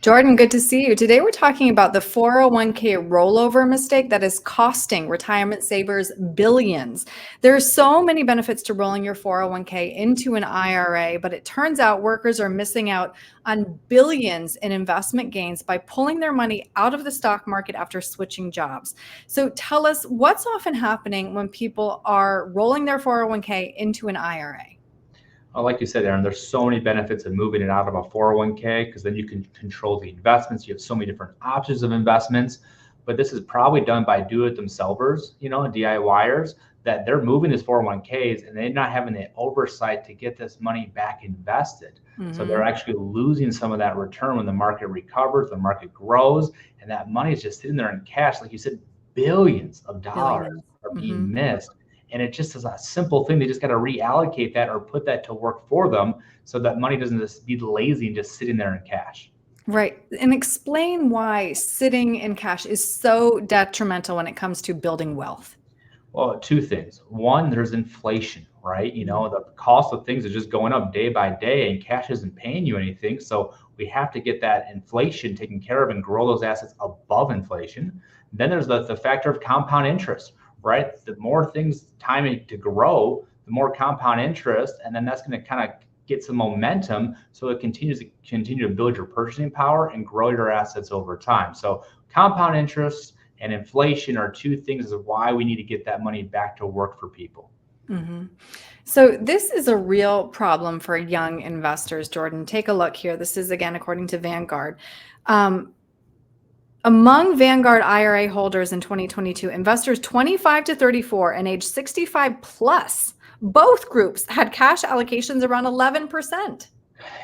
Jordan, good to see you. Today we're talking about the 401k rollover mistake that is costing retirement savers billions. There are so many benefits to rolling your 401k into an IRA, but it turns out workers are missing out on billions in investment gains by pulling their money out of the stock market after switching jobs. So tell us what's often happening when people are rolling their 401k into an IRA. Like you said, Aaron, there's so many benefits of moving it out of a 401k because then you can control the investments. You have so many different options of investments. But this is probably done by do-it-themselvers, DIYers, that they're moving these 401ks and they're not having the oversight to get this money back invested. So they're actually losing some of that return when the market recovers, the market grows, and that money is just sitting there in cash. Like you said, billions of dollars Billions. are being missed. And it just is a simple thing. They just got to reallocate that or put that to work for them so that money doesn't just be lazy and just sitting there in cash. Right. And explain why sitting in cash is so detrimental when it comes to building wealth. Well, two things. One, there's inflation, right? The cost of things is just going up day by day and cash isn't paying you anything. So we have to get that inflation taken care of and grow those assets above inflation. Then there's the factor of compound interest, right? The more things timing to grow, the more compound interest, and then that's going to kind of get some momentum so it continues to continue to build your purchasing power and grow your assets over time. So compound interest and inflation are two things of why we need to get that money back to work for people. So this is a real problem for young investors, Jordan. Take a look here. This is, again, according to Vanguard. Among Vanguard IRA holders in 2022, investors 25 to 34 and age 65 plus, both groups had cash allocations around 11%.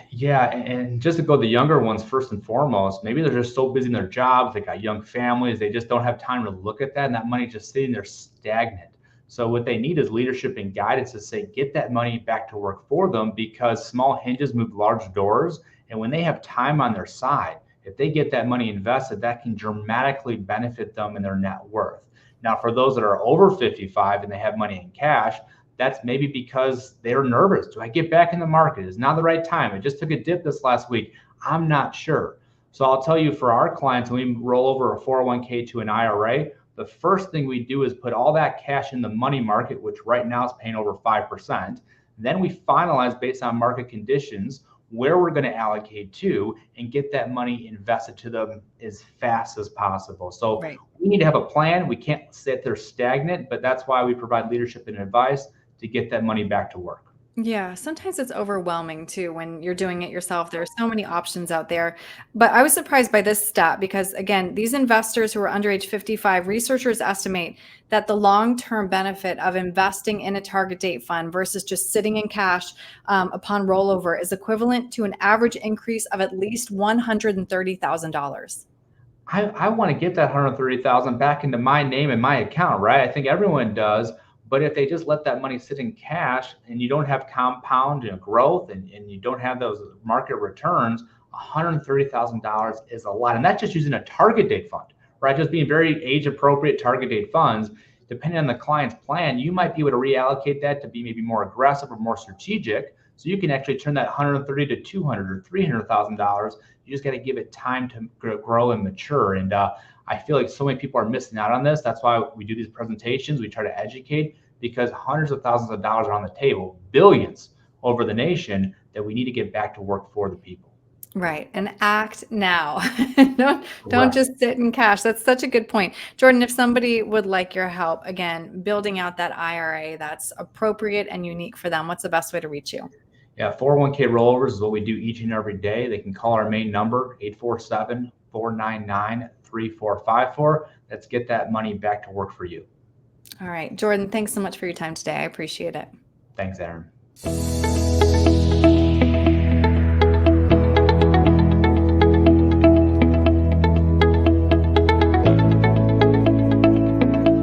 Yeah, and just to go the younger ones first and foremost, maybe they're just so busy in their jobs, they got young families, they just don't have time to look at that, and that money just sitting there stagnant. So what they need is leadership and guidance to say, get that money back to work for them, because small hinges move large doors. And when they have time on their side, if they get that money invested, that can dramatically benefit them in their net worth. Now, for those that are over 55 and they have money in cash, that's maybe because they're nervous. Do I get back in the market? Is now the right time? It just took a dip this last week. I'm not sure. So I'll tell you, for our clients, when we roll over a 401k to an IRA, the first thing we do is put all that cash in the money market, which right now is paying over 5%. Then we finalize based on market conditions where we're going to allocate to and get that money invested to them as fast as possible. So we need to have a plan. We can't sit there stagnant, but that's why we provide leadership and advice to get that money back to work. Yeah, sometimes it's overwhelming too when you're doing it yourself. There are so many options out there. But I was surprised by this stat because, again, these investors who are under age 55, researchers estimate that the long-term benefit of investing in a target date fund versus just sitting in cash upon rollover is equivalent to an average increase of at least $130,000. I want to get that 130,000 back into my name and my account, right? I think everyone does. But if they just let that money sit in cash and you don't have compound growth and you don't have those market returns, $130,000 is a lot. And that's just using a target date fund, right? Just being very age appropriate target date funds. Depending on the client's plan, you might be able to reallocate that to be maybe more aggressive or more strategic. So you can actually turn that 130 to 200 or $300,000. You just got to give it time to grow and mature. And I feel like so many people are missing out on this. That's why we do these presentations. We try to educate, because hundreds of thousands of dollars are on the table, billions over the nation, that we need to get back to work for the people. Right. And act now. Don't just sit in cash. That's such a good point. Jordan, if somebody would like your help, again, building out that IRA that's appropriate and unique for them, what's the best way to reach you? Yeah, 401k rollovers is what we do each and every day. They can call our main number, 847-499-3454. Let's get that money back to work for you. All right. Jordan, thanks so much for your time today. I appreciate it. Thanks, Erin.